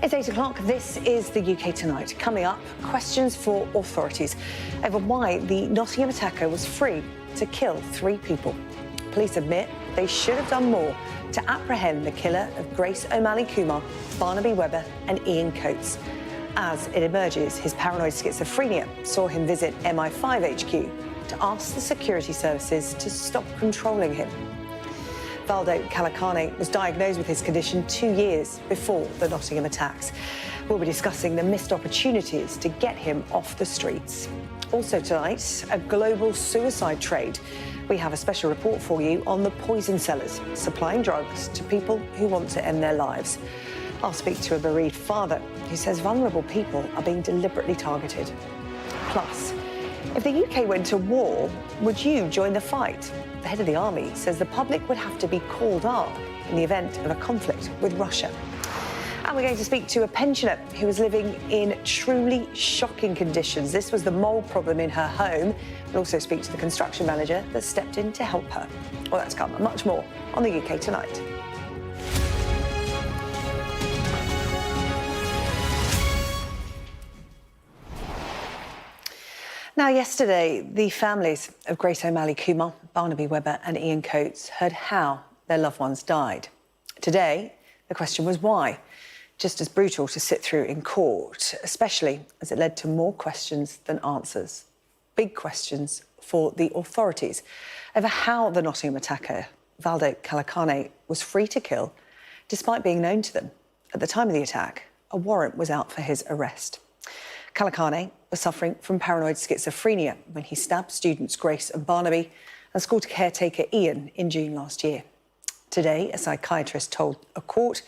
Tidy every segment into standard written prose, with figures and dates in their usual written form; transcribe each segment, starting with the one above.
It's 8 o'clock. This is the UK Tonight. Coming up, questions for authorities over why the Nottingham attacker was free to kill 3 people. Police admit they should have done more to apprehend the killer of Grace O'Malley-Kumar, Barnaby Webber and Ian Coates. As it emerges, his paranoid schizophrenia saw him visit MI5 HQ to ask the security services to stop controlling him. Valdo Kalakane was diagnosed with his condition 2 years before the Nottingham attacks. We'll be discussing the missed opportunities to get him off the streets. Also tonight, a global suicide trade. We have a special report for you on the poison sellers supplying drugs to people who want to end their lives. I'll speak to a bereaved father who says vulnerable people are being deliberately targeted. Plus, if the UK went to war, would you join the fight? The head of the army says the public would have to be called up in the event of a conflict with Russia. And we're going to speak to a pensioner who was living in truly shocking conditions. This was the mould problem in her home. We'll also speak to the construction manager that stepped in to help her. Well, that's come and much more on the UK Tonight. Now, yesterday, the families of Grace O'Malley-Kumar, Barnaby Webber and Ian Coates heard how their loved ones died. Today, the question was why. Just as brutal to sit through in court, especially as it led to more questions than answers. Big questions for the authorities over how the Nottingham attacker, Valdo Kalakane, was free to kill despite being known to them. At the time of the attack, a warrant was out for his arrest. Kalakane was suffering from paranoid schizophrenia when he stabbed students Grace and Barnaby and school caretaker Ian in June last year. Today, a psychiatrist told a court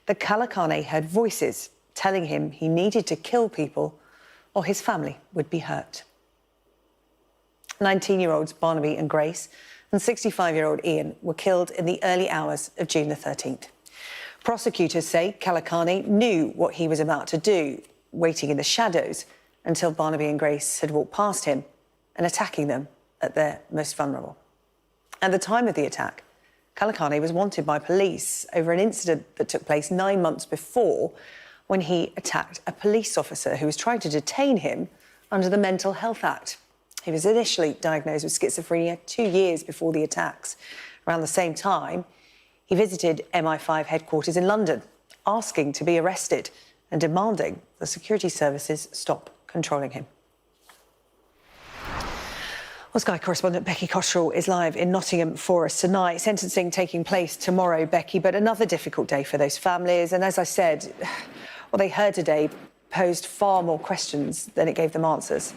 that Kalakane heard voices telling him he needed to kill people or his family would be hurt. 19-year-olds Barnaby and Grace and 65-year-old Ian were killed in the early hours of June the 13th. Prosecutors say Kalakane knew what he was about to do, waiting in the shadows until Barnaby and Grace had walked past him and attacking them at their most vulnerable. At the time of the attack, Kalakane was wanted by police over an incident that took place 9 months before when he attacked a police officer who was trying to detain him under the Mental Health Act. He was initially diagnosed with schizophrenia 2 years before the attacks. Around the same time, he visited MI5 headquarters in London, asking to be arrested and demanding the security services stop controlling him. Well, Sky correspondent Becky Cottrell is live in Nottingham for us tonight. Sentencing taking place tomorrow, Becky, but another difficult day for those families. And as I said, what they heard today posed far more questions than it gave them answers.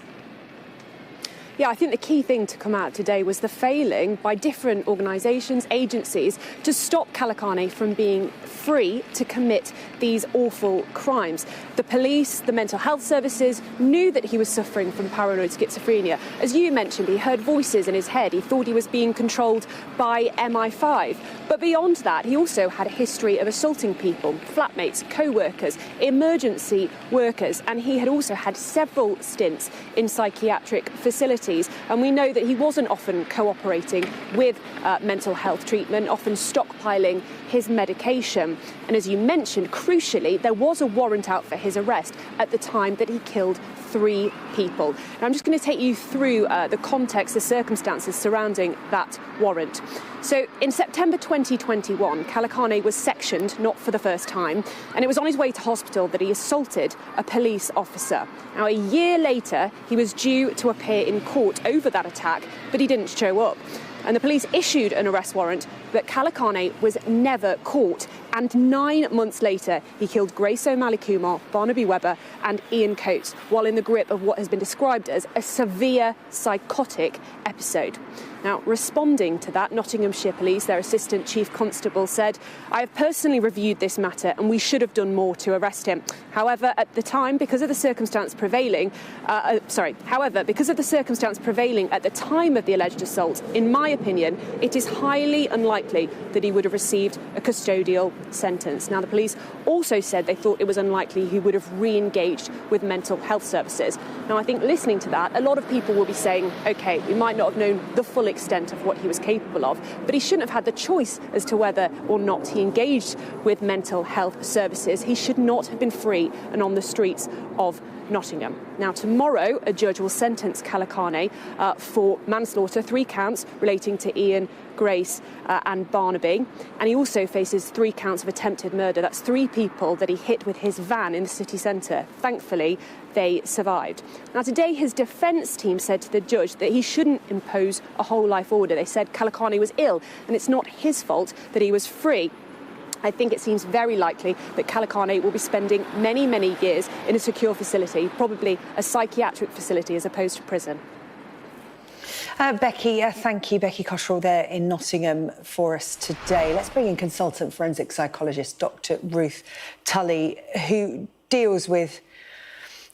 Yeah, I think the key thing to come out today was the failing by different organisations, agencies, to stop Kalakane from being free to commit these awful crimes. The police, the mental health services knew that he was suffering from paranoid schizophrenia. As you mentioned, he heard voices in his head. He thought he was being controlled by MI5. But beyond that, he also had a history of assaulting people, flatmates, co-workers, emergency workers, and he had also had several stints in psychiatric facilities. And we know that he wasn't often cooperating with mental health treatment, often stockpiling his medication. And as you mentioned, crucially, there was a warrant out for his arrest at the time that he killed 3 people. Now, I'm just going to take you through the context, the circumstances surrounding that warrant. So in September 2021, Kalakane was sectioned, not for the first time, and it was on his way to hospital that he assaulted a police officer. Now, a year later, he was due to appear in court over that attack, but he didn't show up. And the police issued an arrest warrant, but Kalakane was never caught. And 9 months later, he killed Grace O'Malley-Kumar, Barnaby Webber and Ian Coates while in the grip of what has been described as a severe psychotic episode. Now, responding to that, Nottinghamshire Police, their Assistant Chief Constable, said, "I have personally reviewed this matter and we should have done more to arrest him. However, at the time, because of the circumstance prevailing at the time of the alleged assault, in my opinion, it is highly unlikely that he would have received a custodial sentence." Now, the police also said they thought it was unlikely he would have re-engaged with mental health services. Now, I think listening to that, a lot of people will be saying, OK, we might not have known the full extent of what he was capable of. But he shouldn't have had the choice as to whether or not he engaged with mental health services. He should not have been free and on the streets of Nottingham. Now, tomorrow, a judge will sentence Kalakane for manslaughter, 3 counts relating to Ian, Grace and Barnaby. And he also faces 3 counts of attempted murder. That's 3 people that he hit with his van in the city centre. Thankfully, they survived. Now, today, his defence team said to the judge that he shouldn't impose a whole life order. They said Kalakane was ill and it's not his fault that he was free. I think it seems very likely that Kalakane will be spending many, many years in a secure facility, probably a psychiatric facility as opposed to prison. Becky, thank you. Becky Cottrell there in Nottingham for us today. Let's bring in consultant forensic psychologist Dr. Ruth Tully, who deals with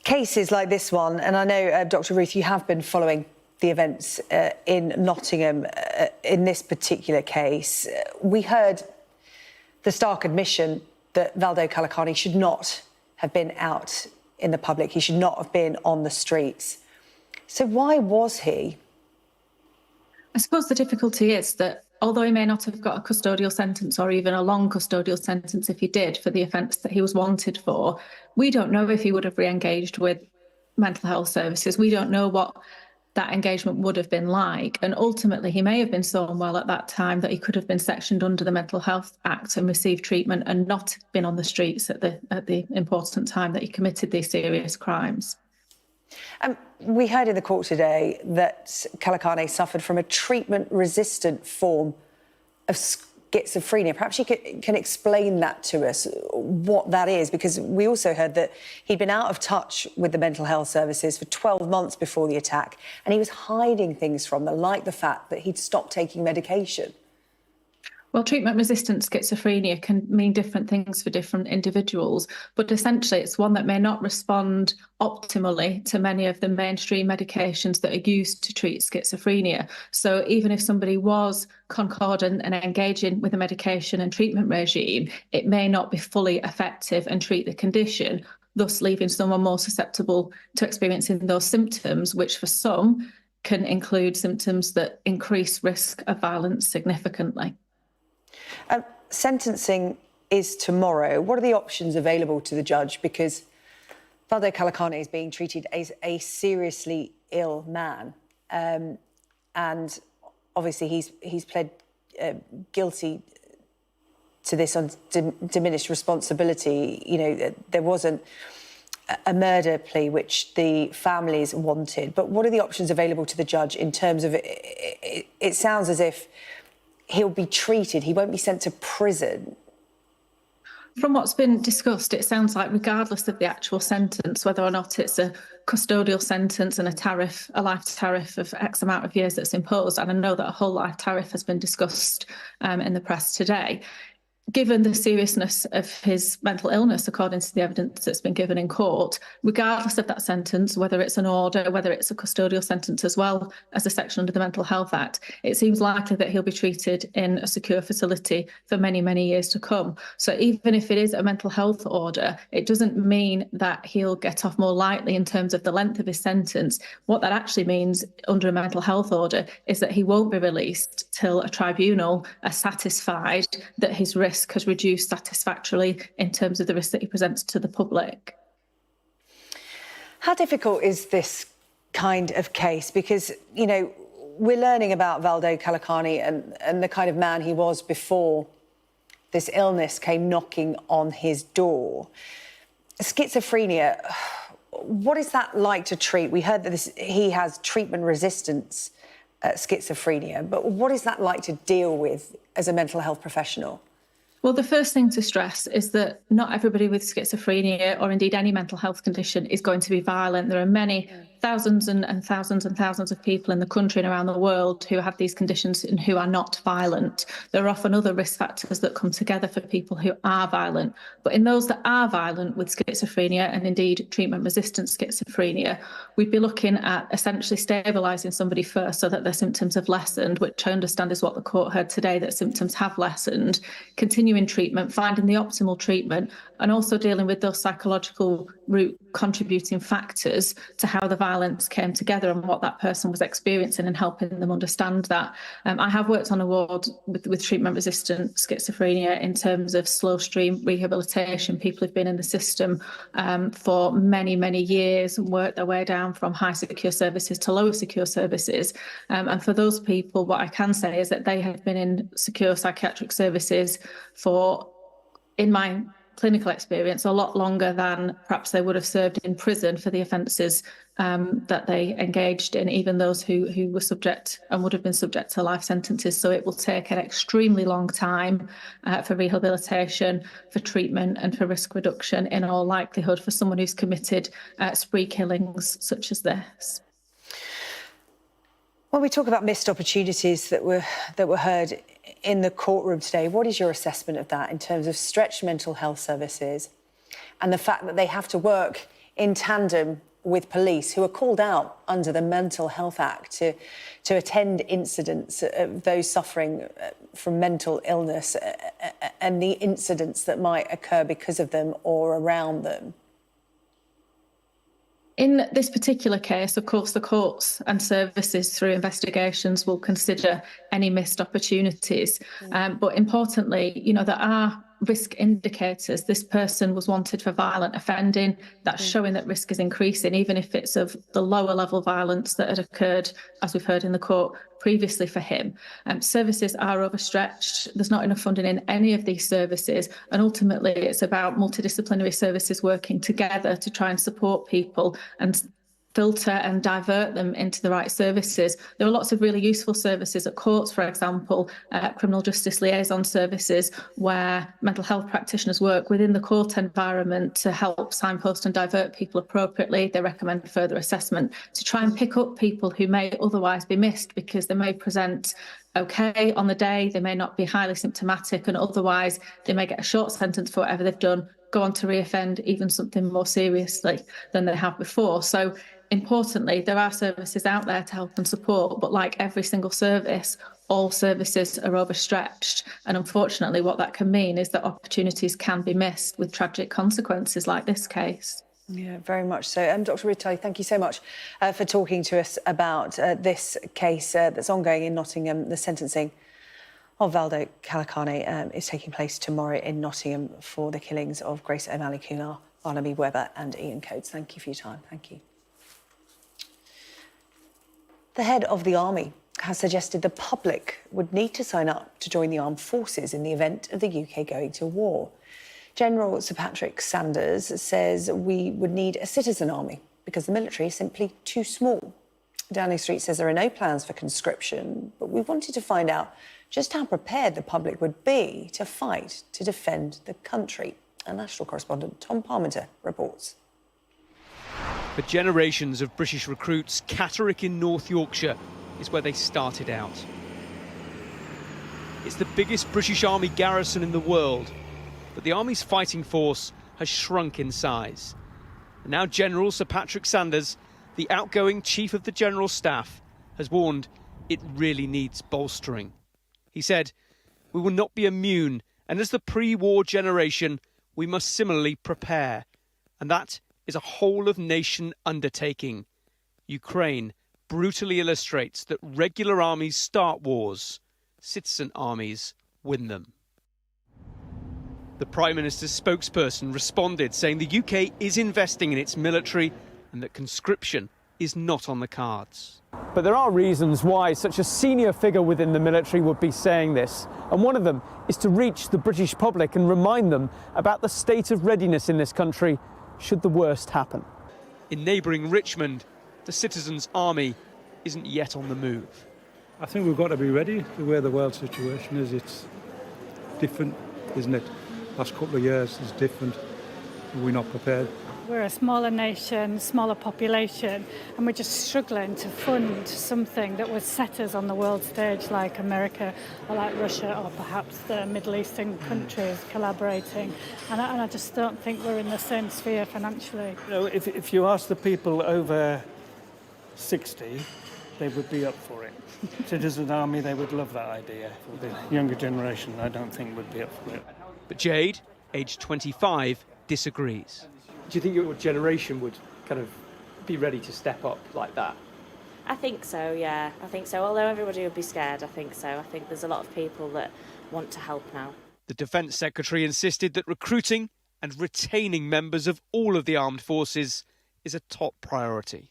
cases like this one. And I know, Dr. Ruth, you have been following the events in Nottingham in this particular case. We heard the stark admission that Valdo Kalakane should not have been out in the public. He should not have been on the streets. So why was he? I suppose the difficulty is that although he may not have got a custodial sentence or even a long custodial sentence if he did for the offence that he was wanted for, we don't know if he would have re-engaged with mental health services. We don't know what that engagement would have been like. And ultimately, he may have been so unwell at that time that he could have been sectioned under the Mental Health Act and received treatment and not been on the streets at the important time that he committed these serious crimes. We heard in the court today that Kalakane suffered from a treatment-resistant form of schizophrenia. Perhaps you can explain that to us, what that is, because we also heard that he'd been out of touch with the mental health services for 12 months before the attack, and he was hiding things from them, like the fact that he'd stopped taking medication. Well, treatment-resistant schizophrenia can mean different things for different individuals, but essentially it's one that may not respond optimally to many of the mainstream medications that are used to treat schizophrenia. So even if somebody was concordant and engaging with a medication and treatment regime, it may not be fully effective and treat the condition, thus leaving someone more susceptible to experiencing those symptoms, which for some can include symptoms that increase risk of violence significantly. Sentencing is tomorrow. What are the options available to the judge? Because Valdo Kalakane is being treated as a seriously ill man. And obviously he's pled guilty to this on diminished responsibility. You know, there wasn't a murder plea which the families wanted. But what are the options available to the judge in terms of it sounds as if he'll be treated, he won't be sent to prison. From what's been discussed, it sounds like regardless of the actual sentence, whether or not it's a custodial sentence and a life tariff of X amount of years that's imposed, and I know that a whole life tariff has been discussed in the press today, given the seriousness of his mental illness, according to the evidence that's been given in court, regardless of that sentence, whether it's an order, whether it's a custodial sentence as well as a section under the Mental Health Act, it seems likely that he'll be treated in a secure facility for many, many years to come. So even if it is a mental health order, it doesn't mean that he'll get off more lightly in terms of the length of his sentence. What that actually means under a mental health order is that he won't be released till a tribunal are satisfied that his risk has reduced satisfactorily in terms of the risk that he presents to the public. How difficult is this kind of case? Because, you know, we're learning about Valdo Kalakane and the kind of man he was before this illness came knocking on his door. Schizophrenia, what is that like to treat? We heard that he has treatment-resistant schizophrenia, but what is that like to deal with as a mental health professional? Well, the first thing to stress is that not everybody with schizophrenia or indeed any mental health condition is going to be violent. There are many thousands and thousands and thousands of people in the country and around the world who have these conditions and who are not violent. There are often other risk factors that come together for people who are violent. But in those that are violent with schizophrenia and indeed treatment-resistant schizophrenia, we'd be looking at essentially stabilising somebody first so that their symptoms have lessened, which I understand is what the court heard today, that symptoms have lessened, continuing treatment, finding the optimal treatment, and also dealing with those psychological root contributing factors to how the violence violence came together and what that person was experiencing and helping them understand that. I have worked on a ward with treatment-resistant schizophrenia in terms of slow stream rehabilitation. People who've been in the system for many, many years and worked their way down from high secure services to lower secure services. And for those people, what I can say is that they have been in secure psychiatric services for, in my clinical experience, a lot longer than perhaps they would have served in prison for the offences that they engaged in, even those who were subject and would have been subject to life sentences. So it will take an extremely long time for rehabilitation, for treatment and for risk reduction, in all likelihood, for someone who's committed spree killings such as this. When we talk about missed opportunities that were heard in the courtroom today, what is your assessment of that in terms of stretched mental health services and the fact that they have to work in tandem with police who are called out under the Mental Health Act to attend incidents of those suffering from mental illness and the incidents that might occur because of them or around them? In this particular case, of course, the courts and services through investigations will consider any missed opportunities. But importantly, there are risk indicators. This person was wanted for violent offending. That's showing that risk is increasing, even if it's of the lower level violence that had occurred, as we've heard in the court, previously for him. Services are overstretched. There's not enough funding in any of these services. And ultimately, it's about multidisciplinary services working together to try and support people and filter and divert them into the right services. There are lots of really useful services at courts, for example, criminal justice liaison services, where mental health practitioners work within the court environment to help signpost and divert people appropriately. They recommend further assessment to try and pick up people who may otherwise be missed because they may present okay on the day, they may not be highly symptomatic, and otherwise they may get a short sentence for whatever they've done, go on to reoffend even something more seriously than they have before. So importantly, there are services out there to help and support, but like every single service, all services are overstretched. And unfortunately, what that can mean is that opportunities can be missed with tragic consequences like this case. Yeah, very much so. Dr. Ritali, thank you so much for talking to us about this case that's ongoing in Nottingham. The sentencing of Valdo Kalakane is taking place tomorrow in Nottingham for the killings of Grace O'Malley-Kumar, Barnaby Webber and Ian Coates. Thank you for your time. Thank you. The head of the army has suggested the public would need to sign up to join the armed forces in the event of the UK going to war. General Sir Patrick Sanders says we would need a citizen army because the military is simply too small. Downing Street says there are no plans for conscription, but we wanted to find out just how prepared the public would be to fight to defend the country. Our national correspondent Tom Parmenter reports. For generations of British recruits, Catterick in North Yorkshire is where they started out. It's the biggest British Army garrison in the world, but the Army's fighting force has shrunk in size. And now General Sir Patrick Sanders, the outgoing Chief of the General Staff, has warned it really needs bolstering. He said, "We will not be immune, and as the pre-war generation, we must similarly prepare. And that is a whole-of-nation undertaking. Ukraine brutally illustrates that regular armies start wars, citizen armies win them." The Prime Minister's spokesperson responded, saying the UK is investing in its military and that conscription is not on the cards. But there are reasons why such a senior figure within the military would be saying this. And one of them is to reach the British public and remind them about the state of readiness in this country should the worst happen. In neighbouring Richmond, the citizens' army isn't yet on the move. I think we've got to be ready. The way the world situation is, it's different, isn't it? Last couple of years is different. We're not prepared. We're a smaller nation, smaller population, and we're just struggling to fund something that would set us on the world stage like America or like Russia or perhaps the Middle Eastern countries collaborating. And I just don't think we're in the same sphere financially. You know, if you ask the people over 60, they would be up for it. Citizen Army, they would love that idea. The younger generation, I don't think, would be up for it. But Jade, aged 25, disagrees. Do you think your generation would kind of be ready to step up like that? I think so, yeah. I think so. Although everybody would be scared, I think so. I think there's a lot of people that want to help now. The Defence Secretary insisted that recruiting and retaining members of all of the armed forces is a top priority.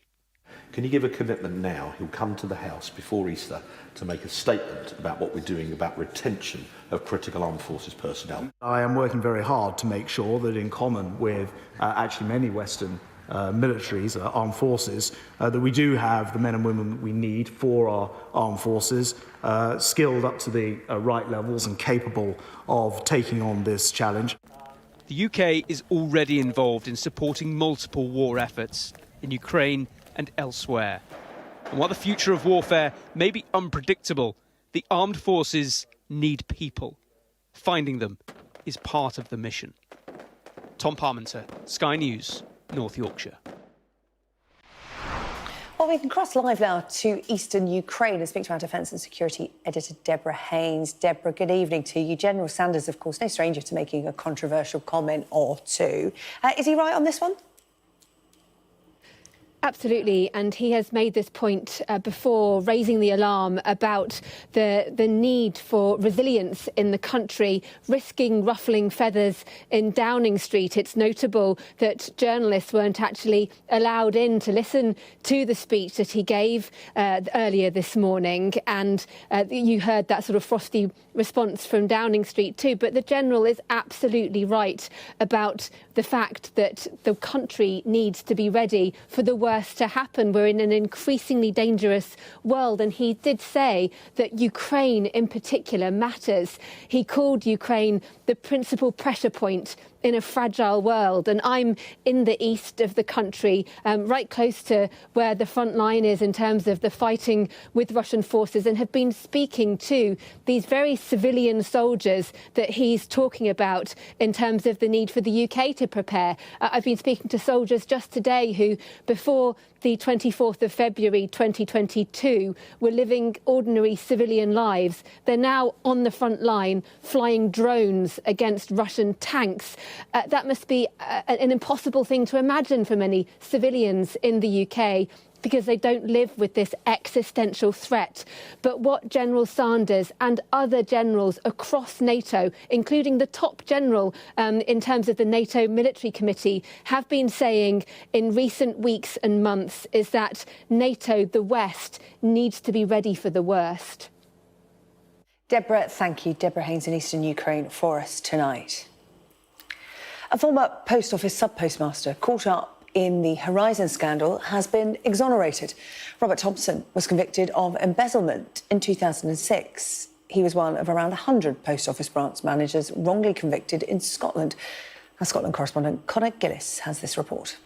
Can you give a commitment now? He'll come to the House before Easter to make a statement about what we're doing about retention of critical armed forces personnel. I am working very hard to make sure that, in common with actually many Western militaries, armed forces, that we do have the men and women that we need for our armed forces, skilled up to the right levels and capable of taking on this challenge. The UK is already involved in supporting multiple war efforts in Ukraine and elsewhere. And while the future of warfare may be unpredictable, the armed forces need people. Finding them is part of the mission. Tom Parmenter, Sky News, North Yorkshire. Well, we can cross live now to eastern Ukraine and speak to our Defence and Security editor, Deborah Haynes. Deborah, good evening to you. General Sanders, of course, no stranger to making a controversial comment or two. Is he right on this one? Absolutely, and he has made this point before, raising the alarm about the need for resilience in the country, risking ruffling feathers in Downing Street. It's notable that journalists weren't actually allowed in to listen to the speech that he gave earlier this morning, and you heard that sort of frosty response from Downing Street too. But the General is absolutely right about the fact that the country needs to be ready for the worst to happen. We're in an increasingly dangerous world, and he did say that Ukraine in particular matters. He called Ukraine the principal pressure point in a fragile world, and I'm in the east of the country, right close to where the front line is in terms of the fighting with Russian forces, and have been speaking to these very civilian soldiers that he's talking about in terms of the need for the UK to prepare. I've been speaking to soldiers just today who, before the 24th of February 2022, were living ordinary civilian lives. They're now on the front line flying drones against Russian tanks. That must be an impossible thing to imagine for many civilians in the UK, because they don't live with this existential threat. But what General Sanders and other generals across NATO, including the top general in terms of the NATO Military Committee, have been saying in recent weeks and months is that NATO, the West, needs to be ready for the worst. Deborah, thank you. Deborah Haynes in eastern Ukraine for us tonight. A former post office sub-postmaster caught up in the Horizon scandal has been exonerated. Robert Thompson was convicted of embezzlement in 2006. He was one of around 100 post office branch managers wrongly convicted in Scotland. Our Scotland correspondent Conor Gillis has this report.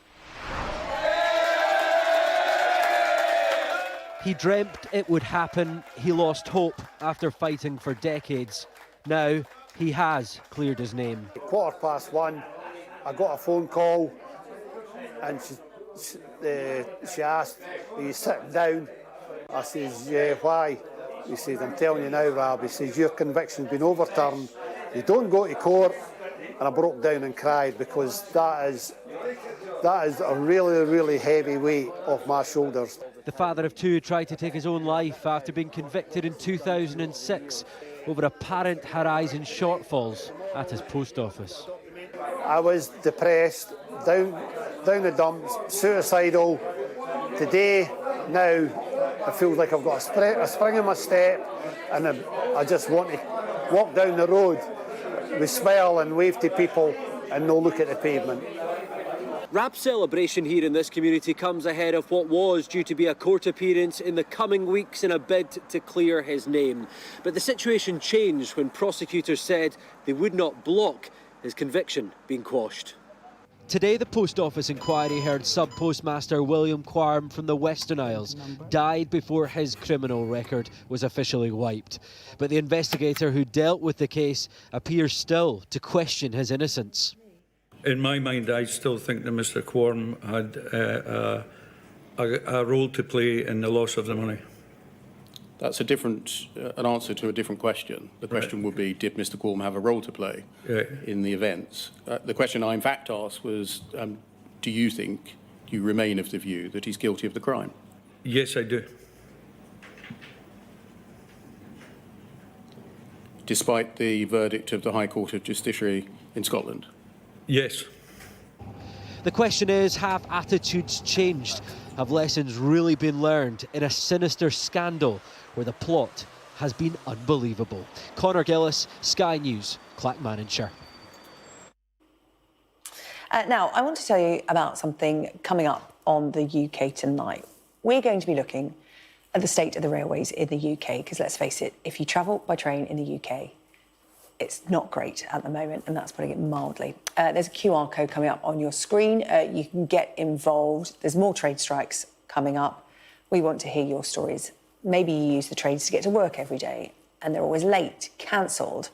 He dreamt it would happen. He lost hope after fighting for decades. Now he has cleared his name. 1:15, I got a phone call, and she asked, "Are you sitting down?" I says, "Yeah, why?" He says, "I'm telling you now, Rob," he says, "your conviction's been overturned. You don't go to court." And I broke down and cried, because that is a really, really heavy weight off my shoulders. The father of two tried to take his own life after being convicted in 2006 over apparent Horizon shortfalls at his post office. I was depressed, down the dumps, suicidal. Today, now, I feel like I've got a spring in my step, and I just want to walk down the road with smile and wave to people and no look at the pavement. Rab's celebration here in this community comes ahead of what was due to be a court appearance in the coming weeks in a bid to clear his name. But the situation changed when prosecutors said they would not block his conviction being quashed. Today, the Post Office inquiry heard sub-postmaster William Quarm from the Western Isles died before his criminal record was officially wiped. But the investigator who dealt with the case appears still to question his innocence. In my mind, I still think that Mr. Quarm had a role to play in the loss of the money. That's an answer to a different question. The question would be, did Mr. Quarm have a role to play in the events? The question I in fact asked was, do you you remain of the view that he's guilty of the crime? Yes, I do. Despite the verdict of the High Court of Justiciary in Scotland? Yes. The question is, have attitudes changed? Have lessons really been learned in a sinister scandal where the plot has been unbelievable? Conor Gillis, Sky News, Clackmannanshire. Now, I want to tell you about something coming up on the UK Tonight. We're going to be looking at the state of the railways in the UK, because let's face it, if you travel by train in the UK, it's not great at the moment, and that's putting it mildly. There's a QR code coming up on your screen. You can get involved. There's more train strikes coming up. We want to hear your stories. Maybe you use the trains to get to work every day, and they're always late, cancelled.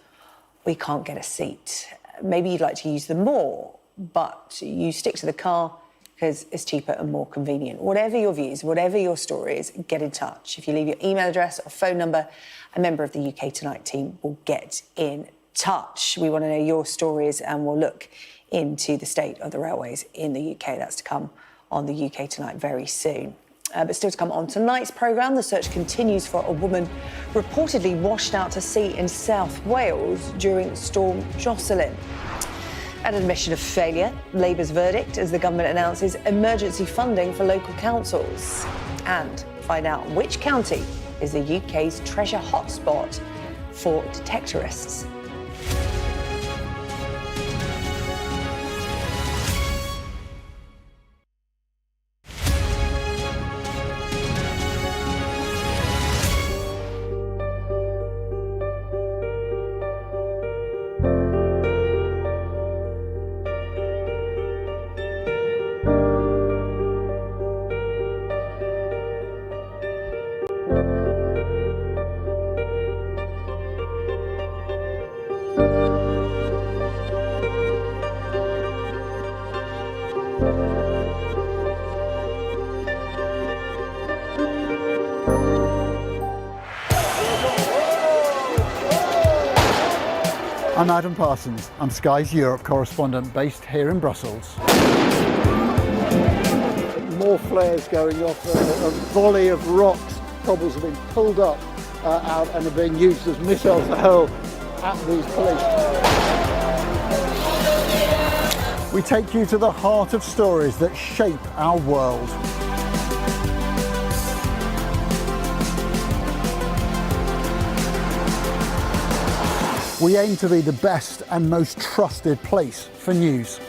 We can't get a seat. Maybe you'd like to use them more, but you stick to the car because it's cheaper and more convenient. Whatever your views, whatever your stories, get in touch. If you leave your email address or phone number, a member of the UK Tonight team will get in touch. We want to know your stories, and we'll look into the state of the railways in the UK. That's to come on the UK Tonight very soon. But still to come on tonight's programme, the search continues for a woman reportedly washed out to sea in South Wales during Storm Jocelyn. An admission of failure, Labour's verdict as the government announces emergency funding for local councils. And find out which county is the UK's treasure hotspot for detectorists. I'm Adam Parsons. I'm Sky's Europe correspondent based here in Brussels. More flares going off, a volley of rocks, cobbles have been pulled up out and are being used as missiles to hurl at these police. We take you to the heart of stories that shape our world. We aim to be the best and most trusted place for news.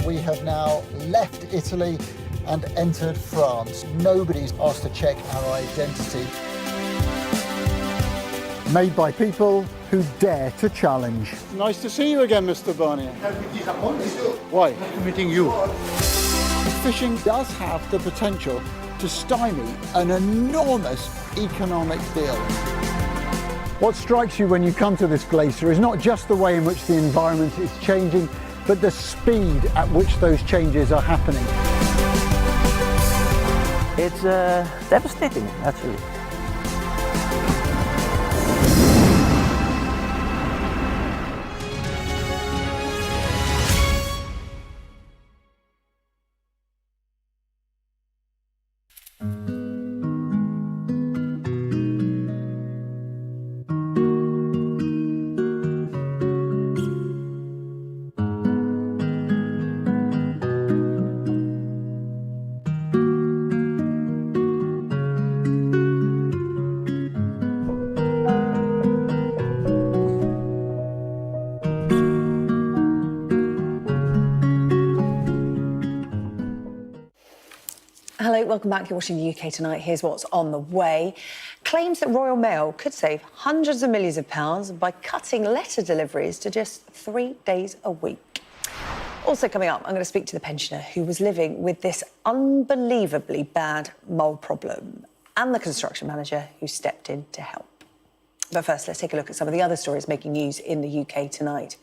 We have now left Italy and entered France. Nobody's asked to check our identity. Made by people who dare to challenge. Nice to see you again, Mr. Barnier. Why? Meeting you. Fishing does have the potential to stymie an enormous economic deal. What strikes you when you come to this glacier is not just the way in which the environment is changing, but the speed at which those changes are happening. It's devastating, actually. Hello, welcome back. You're watching the UK Tonight. Here's what's on the way. Claims that Royal Mail could save hundreds of millions of pounds by cutting letter deliveries to just 3 days a week. Also coming up, I'm going to speak to the pensioner who was living with this unbelievably bad mould problem and the construction manager who stepped in to help. But first, let's take a look at some of the other stories making news in the UK tonight.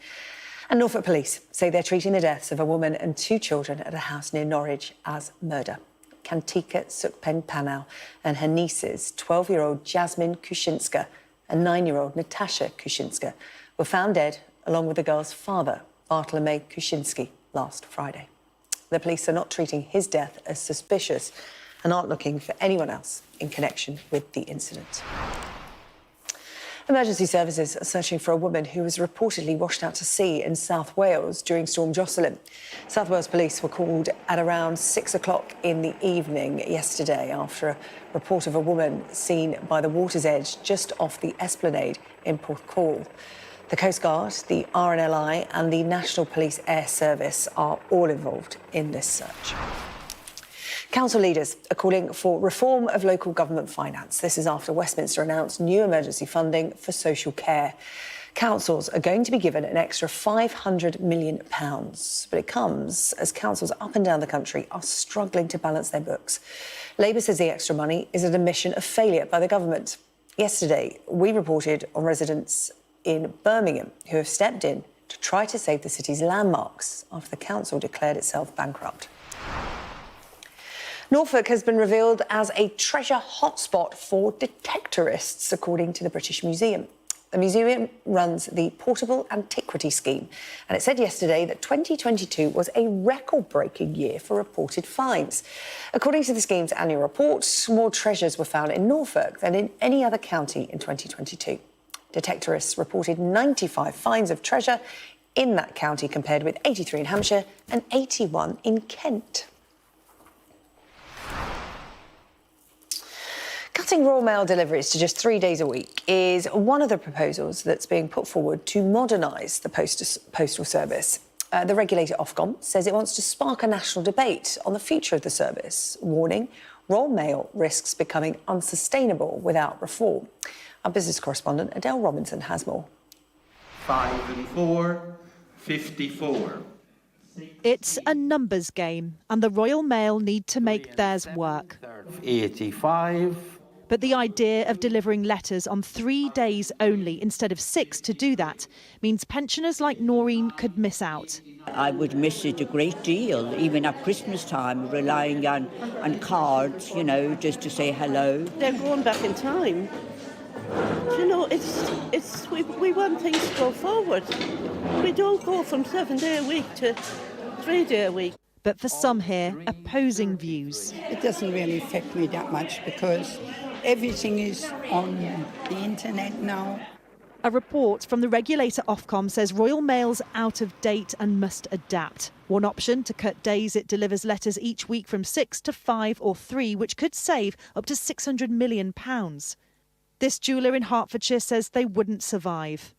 And Norfolk police say they're treating the deaths of a woman and 2 children at a house near Norwich as murder. Kantika Sukpen Panau and her nieces, 12-year-old Jasmine Kushinska and 9-year-old Natasha Kushinska, were found dead along with the girl's father, Bartolomej Kushinsky, last Friday. The police are not treating his death as suspicious and aren't looking for anyone else in connection with the incident. Emergency services are searching for a woman who was reportedly washed out to sea in South Wales during Storm Jocelyn. South Wales police were called at around 6 o'clock in the evening yesterday after a report of a woman seen by the water's edge just off the Esplanade in Porthcawl. The Coast Guard, the RNLI and the National Police Air Service are all involved in this search. Council leaders are calling for reform of local government finance. This is after Westminster announced new emergency funding for social care. Councils are going to be given an extra £500 million, but it comes as councils up and down the country are struggling to balance their books. Labour says the extra money is an admission of failure by the government. Yesterday, we reported on residents in Birmingham who have stepped in to try to save the city's landmarks after the council declared itself bankrupt. Norfolk has been revealed as a treasure hotspot for detectorists, according to the British Museum. The museum runs the Portable Antiquity Scheme, and it said yesterday that 2022 was a record-breaking year for reported finds. According to the scheme's annual report, more treasures were found in Norfolk than in any other county in 2022. Detectorists reported 95 finds of treasure in that county, compared with 83 in Hampshire and 81 in Kent. Cutting Royal Mail deliveries to just 3 days a week is one of the proposals that's being put forward to modernise the postal service. The regulator Ofcom says it wants to spark a national debate on the future of the service, warning Royal Mail risks becoming unsustainable without reform. Our business correspondent Adele Robinson has more. 5 and 4, 54. It's a numbers game, and the Royal Mail need to make theirs work. 85. But the idea of delivering letters on 3 days only instead of 6 to do that means pensioners like Noreen could miss out. I would miss it a great deal, even at Christmas time, relying on cards, you know, just to say hello. They're going back in time. You know, we want things to go forward. We don't go from 7 day a week to 3 day a week. But for some here, opposing views. It doesn't really affect me that much because everything is on the internet now. A report from the regulator Ofcom says Royal Mail's out of date and must adapt. One option to cut days it delivers letters each week from 6 to 5 or 3, which could save up to £600 million. This jeweller in Hertfordshire says they wouldn't survive.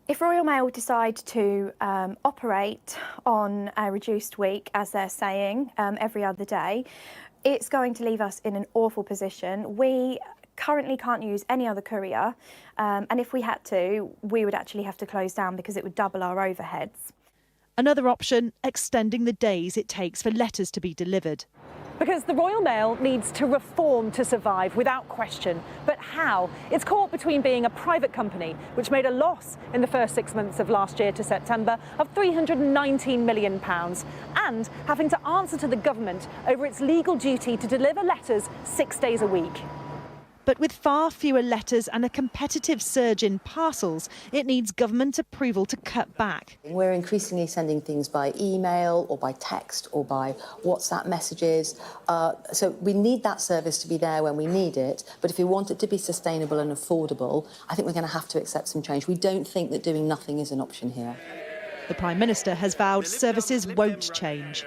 If Royal Mail decide to operate on a reduced week, as they're saying, every other day, it's going to leave us in an awful position. We currently can't use any other courier, and if we had to, we would actually have to close down because it would double our overheads. Another option, extending the days it takes for letters to be delivered. Because the Royal Mail needs to reform to survive, without question. But how? It's caught between being a private company, which made a loss in the first 6 months of last year to September of £319 million, and having to answer to the government over its legal duty to deliver letters 6 days a week. But with far fewer letters and a competitive surge in parcels, it needs government approval to cut back. We're increasingly sending things by email or by text or by WhatsApp messages. So we need that service to be there when we need it. But if we want it to be sustainable and affordable, I think we're going to have to accept some change. We don't think that doing nothing is an option here. The Prime Minister has vowed services won't change.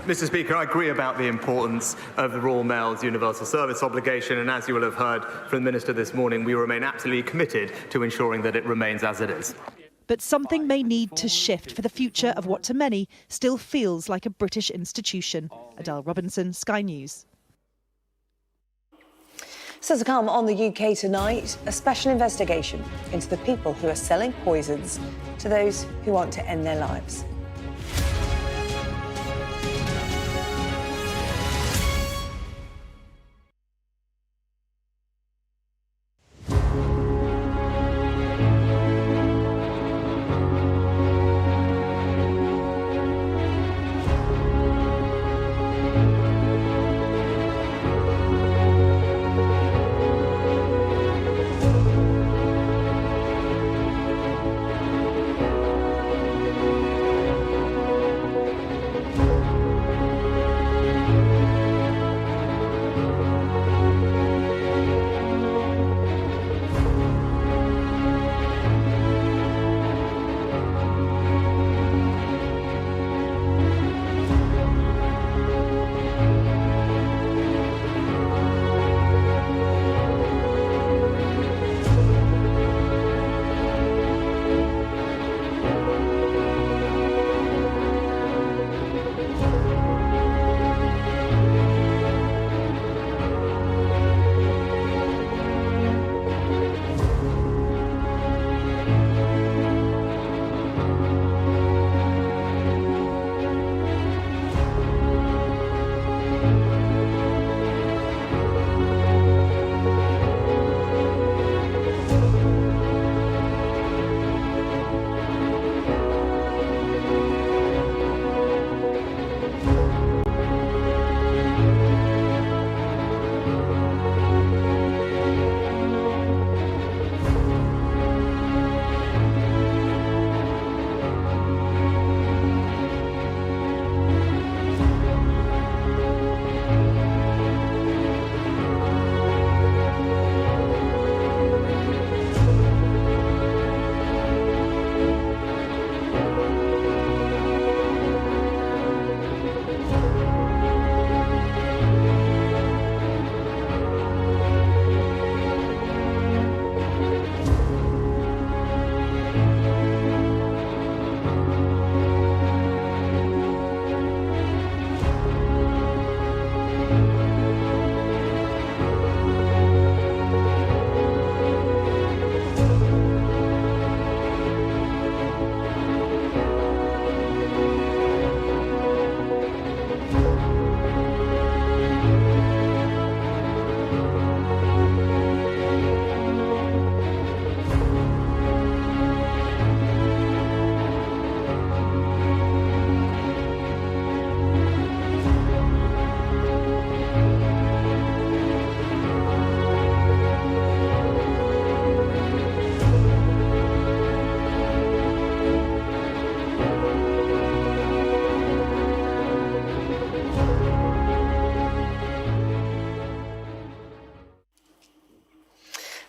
Mr Speaker, I agree about the importance of the Royal Mail's universal service obligation, and as you will have heard from the Minister this morning, we remain absolutely committed to ensuring that it remains as it is. But something may need to shift for the future of what to many still feels like a British institution. Adele Robinson, Sky News. So to come on the UK tonight, a special investigation into the people who are selling poisons to those who want to end their lives.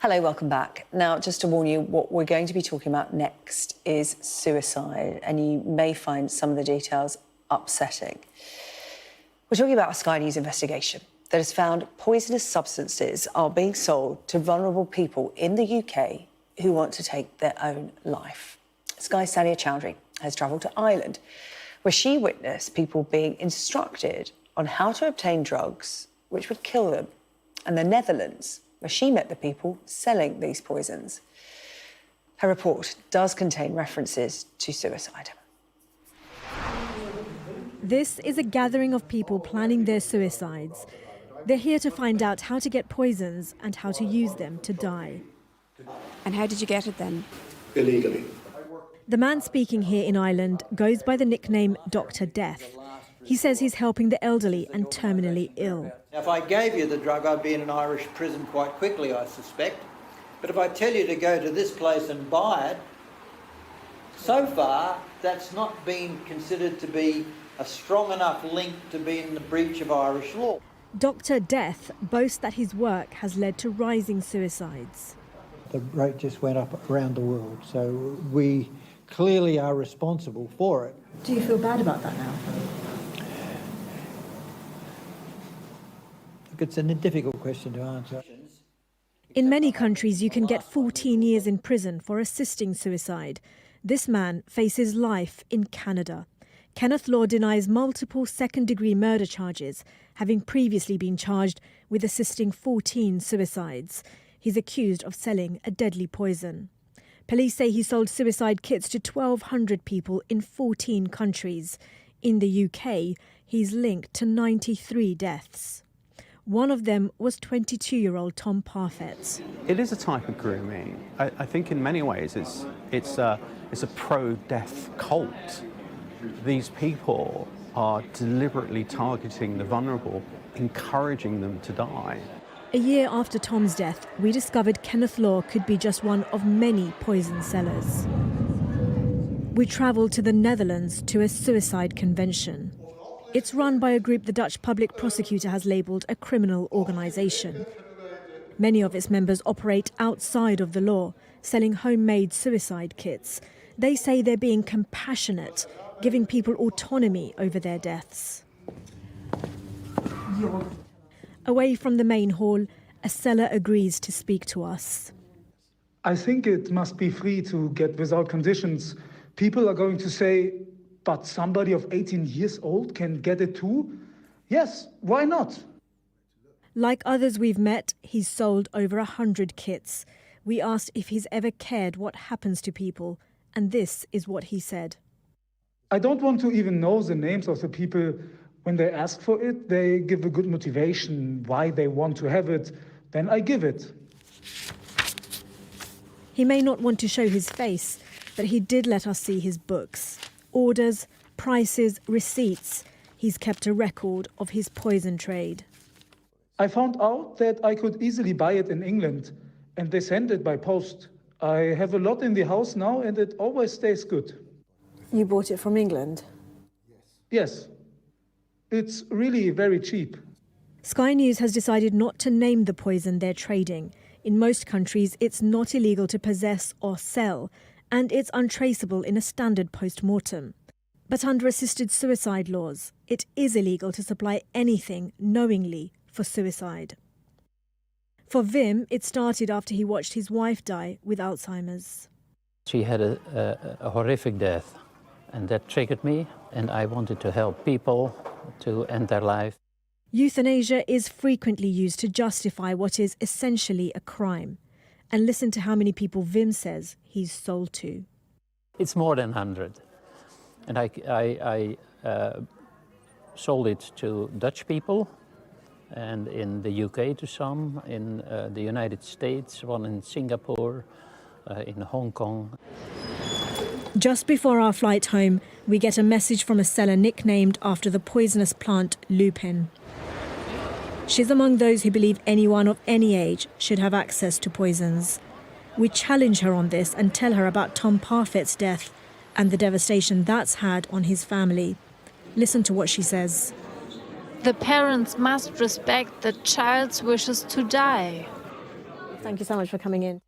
Hello, welcome back. Now, just to warn you, what we're going to be talking about next is suicide, and you may find some of the details upsetting. We're talking about a Sky News investigation that has found poisonous substances are being sold to vulnerable people in the UK who want to take their own life. Sky's Sania Chowdhury has travelled to Ireland, where she witnessed people being instructed on how to obtain drugs which would kill them, and the Netherlands, where she met the people selling these poisons. Her report does contain references to suicide. This is a gathering of people planning their suicides. They're here to find out how to get poisons and how to use them to die. And how did you get it then? Illegally. The man speaking here in Ireland goes by the nickname Dr. Death. He says he's helping the elderly and terminally ill. Now, if I gave you the drug, I'd be in an Irish prison quite quickly, I suspect. But if I tell you to go to this place and buy it, so far, that's not been considered to be a strong enough link to be in the breach of Irish law. Dr. Death boasts that his work has led to rising suicides. The rate just went up around the world, so we clearly are responsible for it. Do you feel bad about that now? Look, it's a difficult question to answer. In many countries, you can get 14 years in prison for assisting suicide. This man faces life in Canada. Kenneth Law denies multiple second-degree murder charges, having previously been charged with assisting 14 suicides. He's accused of selling a deadly poison. Police say he sold suicide kits to 1,200 people in 14 countries. In the UK, he's linked to 93 deaths. One of them was 22-year-old Tom Parfett. It is a type of grooming. I think in many ways it's a pro-death cult. These people are deliberately targeting the vulnerable, encouraging them to die. A year after Tom's death, we discovered Kenneth Law could be just one of many poison sellers. We travelled to the Netherlands to a suicide convention. It's run by a group the Dutch public prosecutor has labelled a criminal organisation. Many of its members operate outside of the law, selling homemade suicide kits. They say they're being compassionate, giving people autonomy over their deaths. Away from the main hall, a seller agrees to speak to us. I think it must be free to get without conditions. People are going to say, but somebody of 18 years old can get it too? Yes, why not? Like others we've met, he's sold over 100 kits. We asked if he's ever cared what happens to people, and this is what he said. I don't want to even know the names of the people. When they ask for it, they give a good motivation why they want to have it, then I give it. He may not want to show his face, but he did let us see his books. Orders, prices, receipts. He's kept a record of his poison trade. I found out that I could easily buy it in England, and they send it by post. I have a lot in the house now, and it always stays good. You bought it from England? Yes. It's really very cheap. Sky News has decided not to name the poison they're trading. In most countries, it's not illegal to possess or sell, and it's untraceable in a standard post-mortem. But under assisted suicide laws, it is illegal to supply anything knowingly for suicide. For Wim, it started after he watched his wife die with Alzheimer's. She had a horrific death, and that triggered me, and I wanted to help people to end their life. Euthanasia is frequently used to justify what is essentially a crime. And listen to how many people Wim says he's sold to. It's more than 100. And I sold it to Dutch people, and in the UK to some, in the United States, one in Singapore, in Hong Kong. Just before our flight home, we get a message from a seller nicknamed after the poisonous plant lupin. She's among those who believe anyone of any age should have access to poisons. We challenge her on this and tell her about Tom Parfett's death and the devastation that's had on his family. Listen to what she says. The parents must respect the child's wishes to die. Thank you so much for coming in.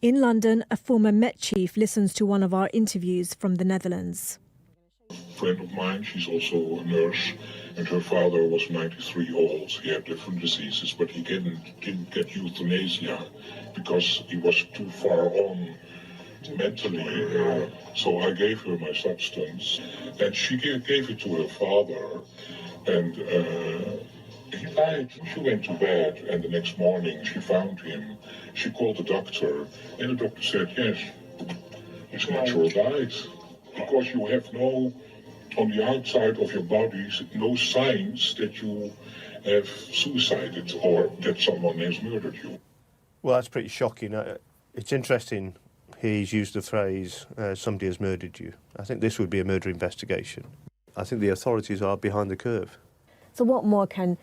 In London, a former Met chief listens to one of our interviews from the Netherlands. A friend of mine, she's also a nurse, and her father was 93 old. He had different diseases, but he didn't get euthanasia because he was too far on mentally. So I gave her my substance, and she gave it to her father, and he died. She went to bed, and the next morning she found him. She called the doctor, and the doctor said, yes, his natural died. Because you have on the outside of your body, no signs that you have suicided or that someone has murdered you. Well, that's pretty shocking. It's interesting he's used the phrase, somebody has murdered you. I think this would be a murder investigation. I think the authorities are behind the curve. So what more can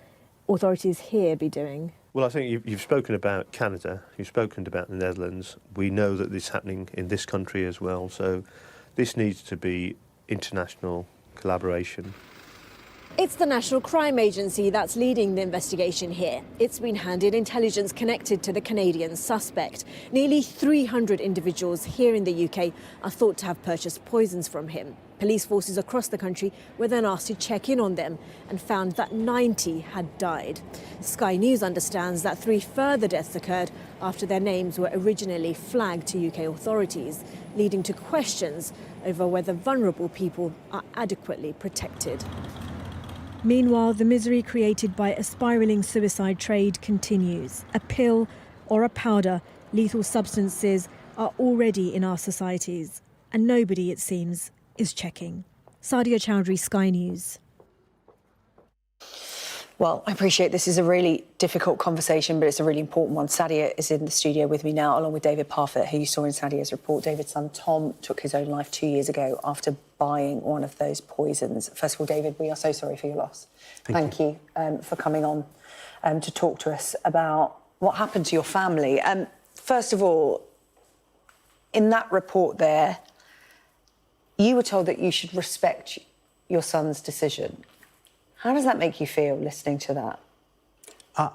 authorities here be doing? Well, I think you've spoken about Canada, you've spoken about the Netherlands. We know that this is happening in this country as well, so this needs to be international collaboration. It's the National Crime Agency that's leading the investigation here. It's been handed intelligence connected to the Canadian suspect. Nearly 300 individuals here in the UK are thought to have purchased poisons from him. Police forces across the country were then asked to check in on them and found that 90 had died. Sky News understands that 3 further deaths occurred after their names were originally flagged to UK authorities, leading to questions over whether vulnerable people are adequately protected. Meanwhile, the misery created by a spiralling suicide trade continues. A pill or a powder, lethal substances are already in our societies, and nobody, it seems, is checking. Sadia Chowdhury, Sky News. Well, I appreciate this is a really difficult conversation, but it's a really important one. Sadia is in the studio with me now, along with David Parfitt, who you saw in Sadia's report. David's son, Tom, took his own life 2 years ago after buying one of those poisons. First of all, David, we are so sorry for your loss. Thank you for coming on to talk to us about what happened to your family. First of all, in that report there, you were told that you should respect your son's decision. How does that make you feel, listening to that?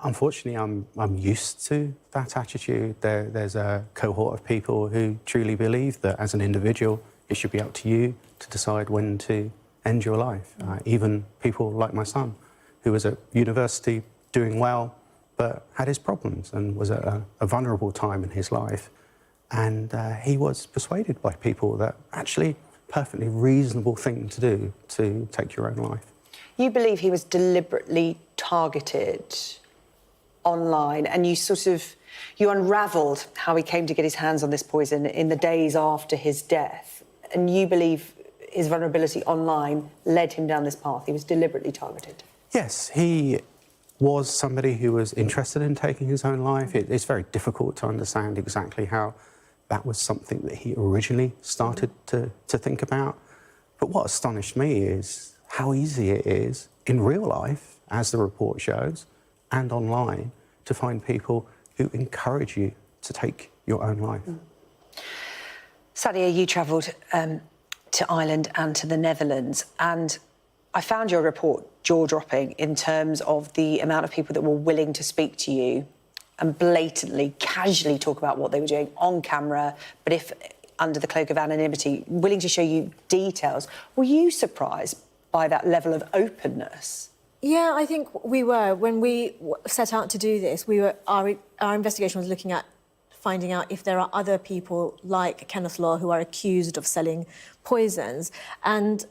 Unfortunately, I'm used to that attitude. There's a cohort of people who truly believe that as an individual, it should be up to you to decide when to end your life. Even people like my son, who was at university doing well, but had his problems and was at a vulnerable time in his life. And he was persuaded by people that actually perfectly reasonable thing to do to take your own life. You believe he was deliberately targeted online, and you unravelled how he came to get his hands on this poison in the days after his death. And you believe his vulnerability online led him down this path. He was deliberately targeted. Yes, he was somebody who was interested in taking his own life. It's very difficult to understand exactly how that was something that he originally started to think about. But what astonished me is how easy it is in real life, as the report shows, and online, to find people who encourage you to take your own life. Sadia, you travelled to Ireland and to the Netherlands, and I found your report jaw-dropping in terms of the amount of people that were willing to speak to you and blatantly, casually talk about what they were doing on camera, but if under the cloak of anonymity, willing to show you details. Were you surprised by that level of openness? Yeah, I think we were. When we set out to do this, our investigation was looking at finding out if there are other people like Kenneth Law who are accused of selling poisons. And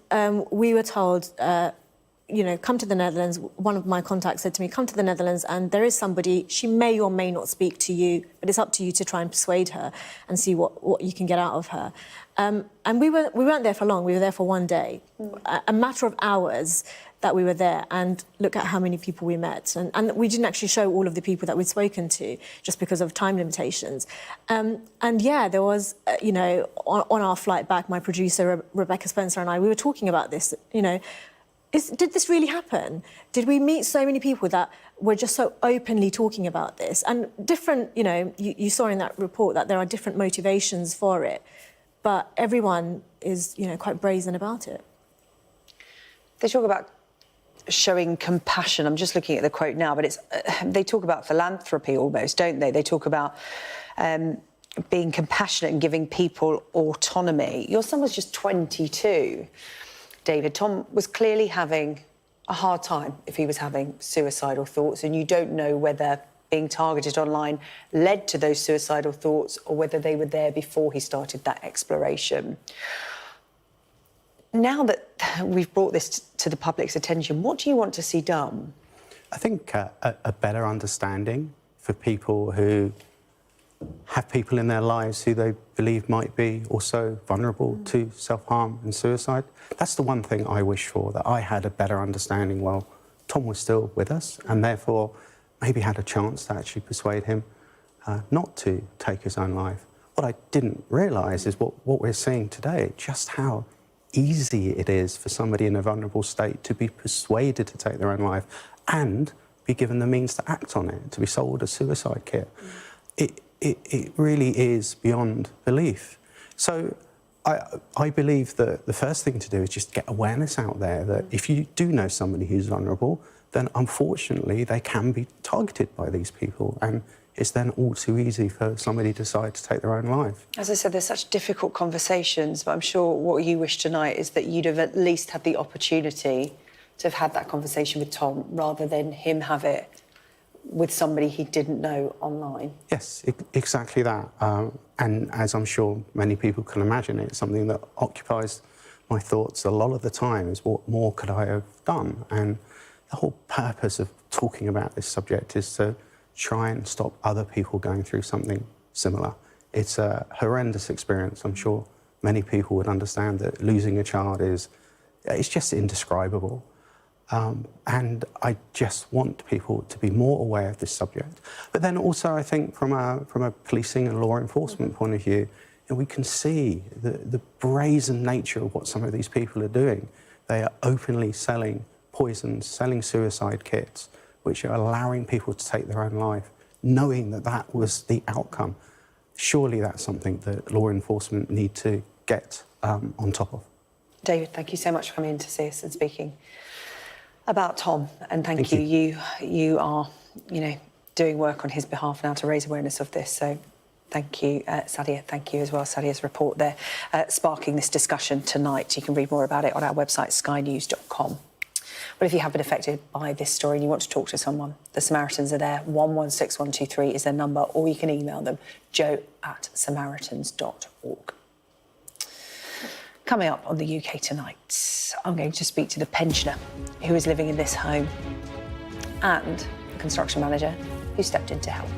we were told, come to the Netherlands. One of my contacts said to me, come to the Netherlands, and there is somebody, she may or may not speak to you, but it's up to you to try and persuade her and see what you can get out of her. And we weren't there for long. We were there for one day, a matter of hours that we were there, and look at how many people we met. And we didn't actually show all of the people that we'd spoken to just because of time limitations. And yeah, there was, on our flight back, my producer, Rebecca Spencer, and I, we were talking about this, did this really happen? Did we meet so many people that were just so openly talking about this? And different, you saw in that report that there are different motivations for it, but everyone is, quite brazen about it. They talk about showing compassion. I'm just looking at the quote now, but it's they talk about philanthropy almost, don't they? They talk about being compassionate and giving people autonomy. Your son was just 22, David. Tom was clearly having a hard time if he was having suicidal thoughts, and you don't know whether being targeted online led to those suicidal thoughts or whether they were there before he started that exploration. Now that we've brought this to the public's attention, what do you want to see done? I think a better understanding for people who have people in their lives who they believe might be also vulnerable to self-harm and suicide. That's the one thing I wish for, that I had a better understanding while Tom was still with us, and therefore maybe had a chance to actually persuade him not to take his own life. What I didn't realise is what we're seeing today, just how easy it is for somebody in a vulnerable state to be persuaded to take their own life and be given the means to act on it, to be sold a suicide kit. It really is beyond belief. So I believe that the first thing to do is just get awareness out there that if you do know somebody who's vulnerable, then unfortunately they can be targeted by these people, and it's then all too easy for somebody to decide to take their own life. As I said, there's such difficult conversations, but I'm sure what you wish tonight is that you'd have at least had the opportunity to have had that conversation with Tom rather than him have it with somebody he didn't know online. Yes, exactly that. And as I'm sure many people can imagine, it's something that occupies my thoughts a lot of the time, is what more could I have done? And the whole purpose of talking about this subject is to try and stop other people going through something similar. It's a horrendous experience. I'm sure many people would understand that losing a child it's just indescribable. And I just want people to be more aware of this subject. But then also, I think from a policing and law enforcement point of view, we can see the brazen nature of what some of these people are doing. They are openly selling poisons, selling suicide kits, which are allowing people to take their own life, knowing that that was the outcome. Surely that's something that law enforcement need to get on top of. David, thank you so much for coming in to see us and speaking about Tom, and thank you. You are, doing work on his behalf now to raise awareness of this. So, thank you, Sadia. Thank you as well. Sadia's report there, sparking this discussion tonight. You can read more about it on our website, skynews.com. But if you have been affected by this story and you want to talk to someone, the Samaritans are there. 116123 is their number, or you can email them, joe@samaritans.org. Coming up on the UK Tonight, I'm going to speak to the pensioner who is living in this home and the construction manager who stepped in to help.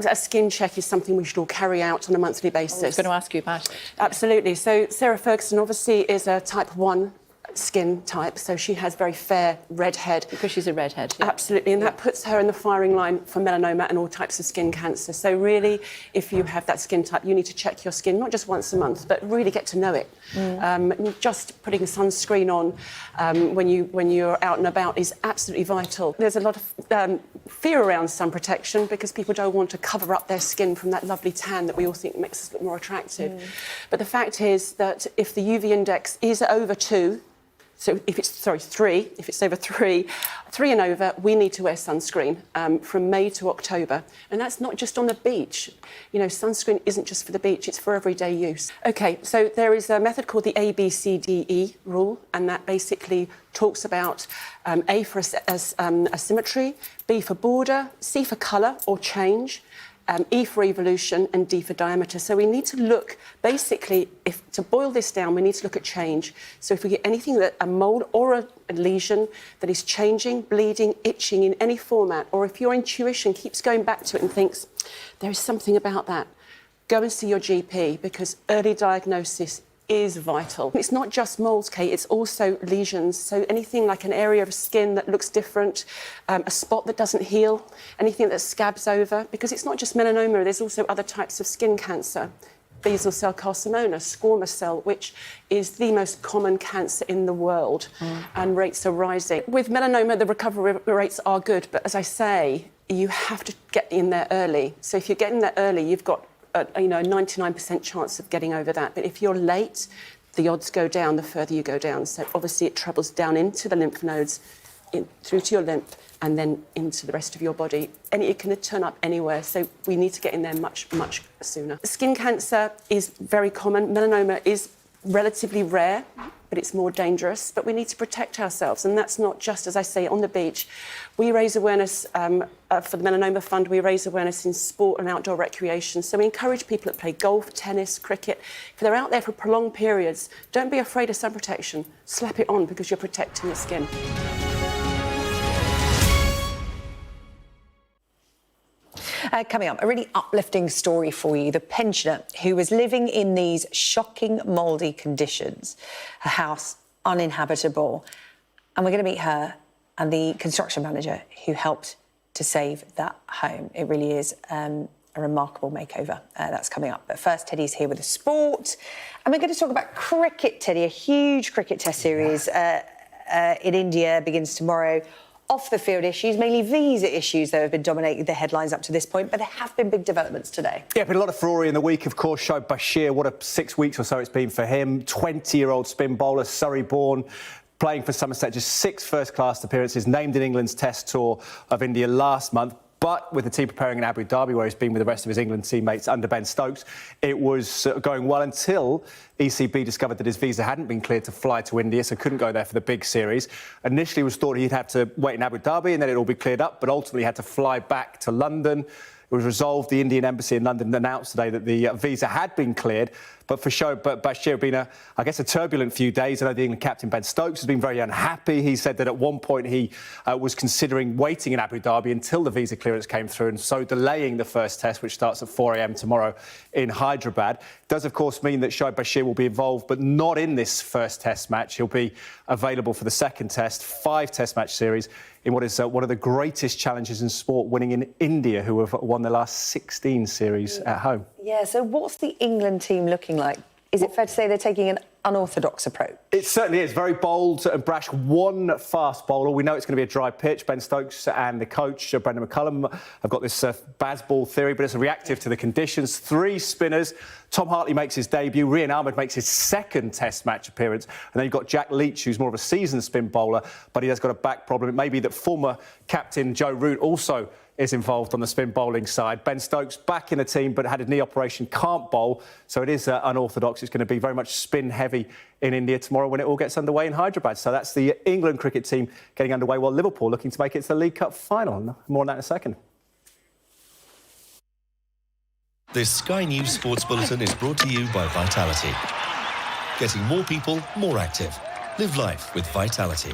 A skin check is something we should all carry out on a monthly basis. I was going to ask you about it. Absolutely. So Sarah Ferguson obviously is a type 1 skin type, so she has very fair red head. Because she's a redhead. Yeah. Absolutely, and that puts her in the firing line for melanoma and all types of skin cancer. So really, if you have that skin type, you need to check your skin, not just once a month, but really get to know it. Just putting sunscreen on when you're out and about is absolutely vital. There's a lot of fear around sun protection because people don't want to cover up their skin from that lovely tan that we all think makes us look more attractive. But the fact is that if the UV index is over 2, so if it's, 3, if it's over 3 and over, we need to wear sunscreen from May to October. And that's not just on the beach. Sunscreen isn't just for the beach, it's for everyday use. OK, so there is a method called the ABCDE rule, and that basically talks about A for asymmetry, B for border, C for colour or change, E for evolution, and D for diameter. So we need to look, basically, to boil this down, we need to look at change. So if we get anything that a mould or a lesion that is changing, bleeding, itching in any format, or if your intuition keeps going back to it and thinks, there is something about that, go and see your GP, because early diagnosis is vital. It's not just moulds, Kate, it's also lesions. So anything like an area of skin that looks different, a spot that doesn't heal, anything that scabs over, because it's not just melanoma, there's also other types of skin cancer. Basal cell carcinoma, squamous cell, which is the most common cancer in the world, and rates are rising. With melanoma, the recovery rates are good, but as I say, you have to get in there early. So if you're getting there early, you've got a 99% chance of getting over that. But if you're late, the odds go down the further you go down. So obviously it travels down into the lymph nodes, through to your lymph, and then into the rest of your body. And it can turn up anywhere, so we need to get in there much, much sooner. Skin cancer is very common. Melanoma is relatively rare, but it's more dangerous. But we need to protect ourselves, and that's not just, as I say, on the beach. We raise awareness for the Melanoma Fund. We raise awareness in sport and outdoor recreation. So we encourage people that play golf, tennis, cricket. If they're out there for prolonged periods, don't be afraid of sun protection. Slap it on because you're protecting your skin. Coming up, a really uplifting story for you. The pensioner who was living in these shocking mouldy conditions, her house uninhabitable. And we're going to meet her and the construction manager who helped to save that home. It really is a remarkable makeover. That's coming up. But first, Teddy's here with the sport. And we're going to talk about cricket, Teddy. A huge cricket test series in India begins tomorrow. Off-the-field issues, mainly visa issues, though, have been dominating the headlines up to this point, but there have been big developments today. Yeah, been a lot of furore in the week, of course. Shoaib Bashir, what a 6 weeks or so it's been for him. 20-year-old spin bowler, Surrey-born, playing for Somerset, just 6 first-class appearances, named in England's Test tour of India last month. But with the team preparing in Abu Dhabi, where he's been with the rest of his England teammates under Ben Stokes, it was going well until ECB discovered that his visa hadn't been cleared to fly to India, so couldn't go there for the big series. Initially, it was thought he'd have to wait in Abu Dhabi and then it'd all be cleared up, but ultimately had to fly back to London. It was resolved. The Indian embassy in London announced today that the visa had been cleared. But for Shoaib Bashir, been a turbulent few days. I know the England captain Ben Stokes has been very unhappy. He said that at one point he was considering waiting in Abu Dhabi until the visa clearance came through, and so delaying the first test, which starts at 4 a.m. tomorrow in Hyderabad. Does, of course, mean that Shoaib Bashir will be involved, but not in this first test match. He'll be available for the second test, 5 test match series in what is one of the greatest challenges in sport, winning in India, who have won their last 16 series at home. Yeah, so what's the England team looking like? Is it fair to say they're taking an unorthodox approach? It certainly is. Very bold and brash. One fast bowler. We know it's going to be a dry pitch. Ben Stokes and the coach, Brendan McCullum, have got this Bazball theory, but it's reactive to the conditions. 3 spinners. Tom Hartley makes his debut. Rian Ahmed makes his second Test match appearance. And then you've got Jack Leach, who's more of a seasoned spin bowler, but he has got a back problem. It may be that former captain Joe Root also is involved on the spin bowling side. Ben Stokes back in the team, but had a knee operation, can't bowl, so it is unorthodox. It's going to be very much spin heavy in India tomorrow when it all gets underway in Hyderabad. So that's the England cricket team getting underway, while Liverpool looking to make it to the League Cup final. More on that in a second. This Sky News Sports Bulletin is brought to you by Vitality. Getting more people more active. Live life with Vitality.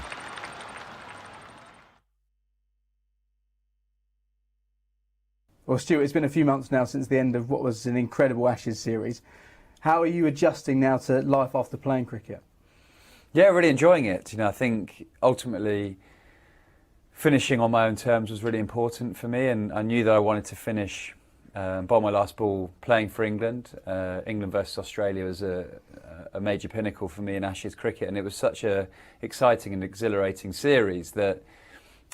Well, Stuart, it's been a few months now since the end of what was an incredible Ashes series. How are you adjusting now to life after playing cricket? Yeah, really enjoying it. You know, I think ultimately finishing on my own terms was really important for me, and I knew that I wanted to finish bowl my last ball playing for England. England versus Australia was a major pinnacle for me in Ashes cricket, and it was such a exciting and exhilarating series that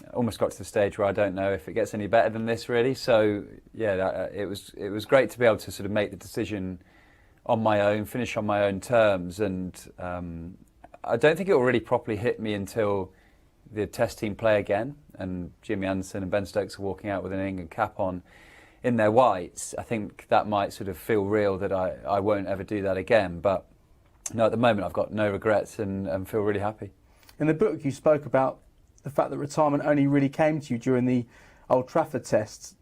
I almost got to the stage where I don't know if it gets any better than this, really. So yeah, it was great to be able to sort of make the decision on my own, finish on my own terms, and I don't think it will really properly hit me until the Test team play again, and Jimmy Anderson and Ben Stokes are walking out with an England cap on in their whites. I think that might sort of feel real, that I won't ever do that again. But no, at the moment I've got no regrets and feel really happy. In the book you spoke about the fact that retirement only really came to you during the Old Trafford tests.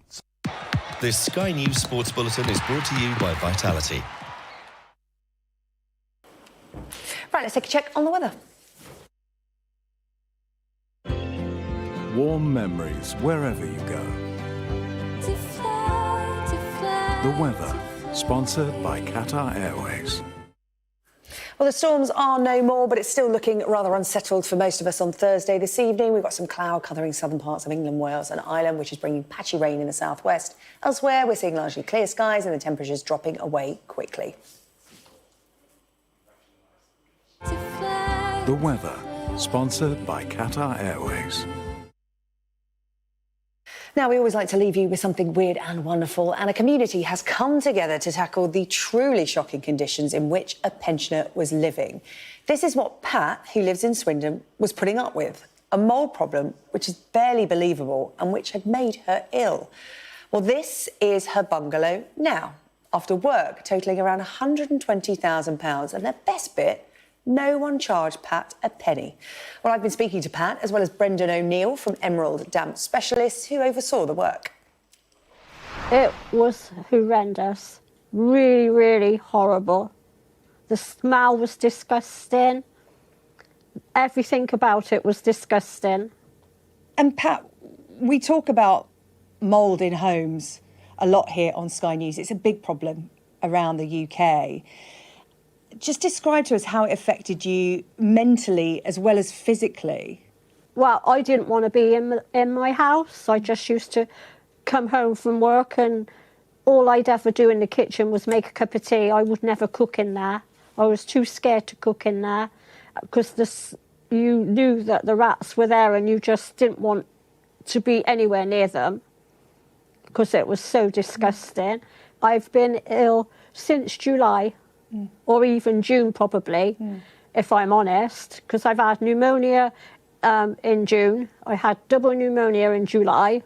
This Sky News Sports Bulletin is brought to you by Vitality. Right, let's take a check on the weather. Warm memories wherever you go. The weather, sponsored by Qatar Airways. Well, the storms are no more, but it's still looking rather unsettled for most of us on Thursday. This evening, we've got some cloud covering southern parts of England, Wales and Ireland, which is bringing patchy rain in the southwest. Elsewhere, we're seeing largely clear skies and the temperatures dropping away quickly. The weather, sponsored by Qatar Airways. Now, we always like to leave you with something weird and wonderful, and a community has come together to tackle the truly shocking conditions in which a pensioner was living. This is what Pat, who lives in Swindon, was putting up with. A mould problem which is barely believable and which had made her ill. Well, this is her bungalow now, after work totalling around £120,000, and the best bit, no one charged Pat a penny. Well, I've been speaking to Pat, as well as Brendan O'Neill from Emerald Damp Specialists, who oversaw the work. It was horrendous. Really, really horrible. The smell was disgusting. Everything about it was disgusting. And Pat, we talk about mould in homes a lot here on Sky News. It's a big problem around the UK. Just describe to us how it affected you mentally as well as physically. Well, I didn't want to be in my house. I just used to come home from work and all I'd ever do in the kitchen was make a cup of tea. I would never cook in there. I was too scared to cook in there because you knew that the rats were there and you just didn't want to be anywhere near them because it was so disgusting. I've been ill since July. Or even June, probably, if I'm honest, because I've had pneumonia in June, I had double pneumonia in July,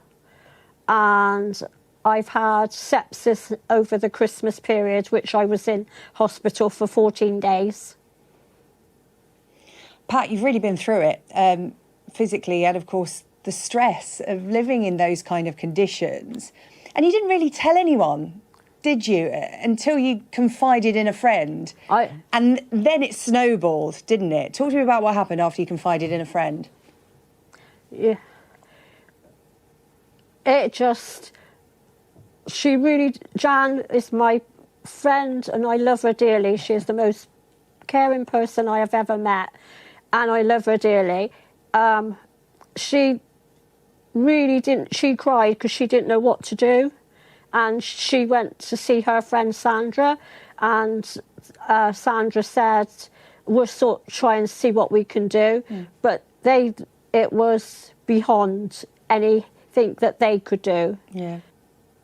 and I've had sepsis over the Christmas period, which I was in hospital for 14 days. Pat, you've really been through it, physically, and of course the stress of living in those kind of conditions. And you didn't really tell anyone, did you, until you confided in a friend? And then it snowballed, didn't it? Talk to me about what happened after you confided in a friend. Yeah. It just... Jan is my friend and I love her dearly. She is the most caring person I have ever met and I love her dearly. She really didn't... She cried because she didn't know what to do. And she went to see her friend Sandra, and Sandra said, we'll try and see what we can do. But it was beyond anything that they could do. Yeah.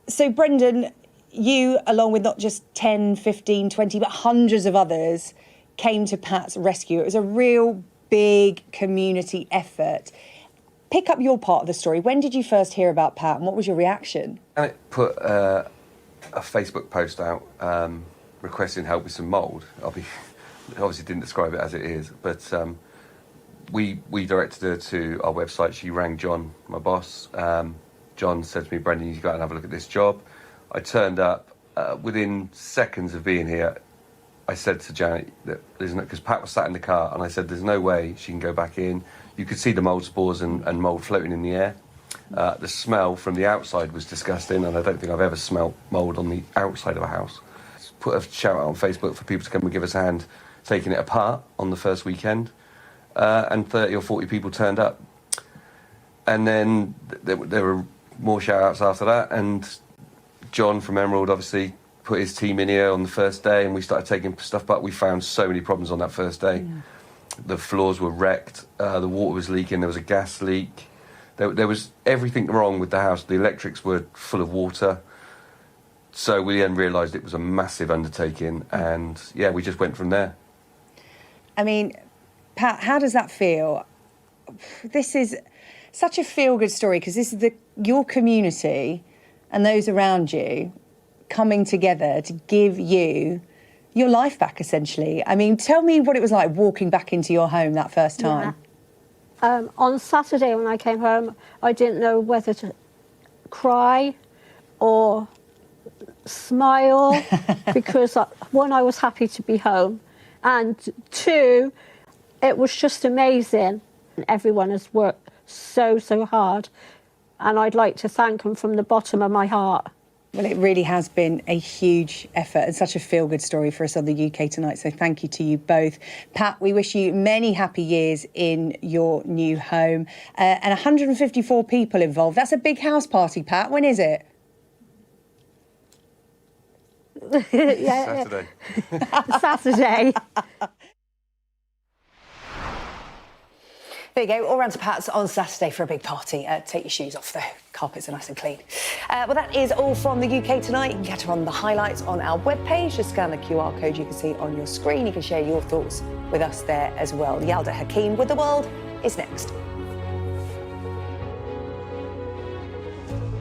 So, Brendan, you, along with not just 10, 15, 20, but hundreds of others, came to Pat's rescue. It was a real big community effort. Pick up your part of the story. When did you first hear about Pat and what was your reaction? I put a Facebook post out requesting help with some mould. Obviously didn't describe it as it is, but we directed her to our website. She rang John, my boss. John said to me, Brendan, you need to go out and have a look at this job. I turned up. Within seconds of being here, I said to Janet, that because Pat was sat in the car, and I said, there's no way she can go back in. You could see the mould spores and mould floating in the air. The smell from the outside was disgusting, and I don't think I've ever smelt mould on the outside of a house. Put a shout out on Facebook for people to come and give us a hand taking it apart on the first weekend, and 30 or 40 people turned up. And then there were more shout outs after that, and John from Emerald obviously put his team in here on the first day, and we started taking stuff back. We found so many problems on that first day. The floors were wrecked, the water was leaking, there was a gas leak. There was everything wrong with the house. The electrics were full of water. So we then realised it was a massive undertaking, and yeah, we just went from there. I mean, Pat, how does that feel? This is such a feel-good story because this is your community and those around you coming together to give you your life back, essentially. I mean, tell me what it was like walking back into your home that first time. Yeah. On Saturday when I came home, I didn't know whether to cry or smile because, one, I was happy to be home, and two, it was just amazing. Everyone has worked so hard, and I'd like to thank them from the bottom of my heart. Well, it really has been a huge effort and such a feel-good story for us on the UK Tonight, so thank you to you both. Pat, we wish you many happy years in your new home. And 154 people involved. That's a big house party, Pat. When is it? Saturday. Saturday. There you go, all round to Pat's on Saturday for a big party. Take your shoes off, though. carpets are nice and clean. Well, that is all from the UK Tonight. You can get her on the highlights on our webpage. Just scan the QR code you can see on your screen. You can share your thoughts with us there as well. Yalda Hakeem with The World is next.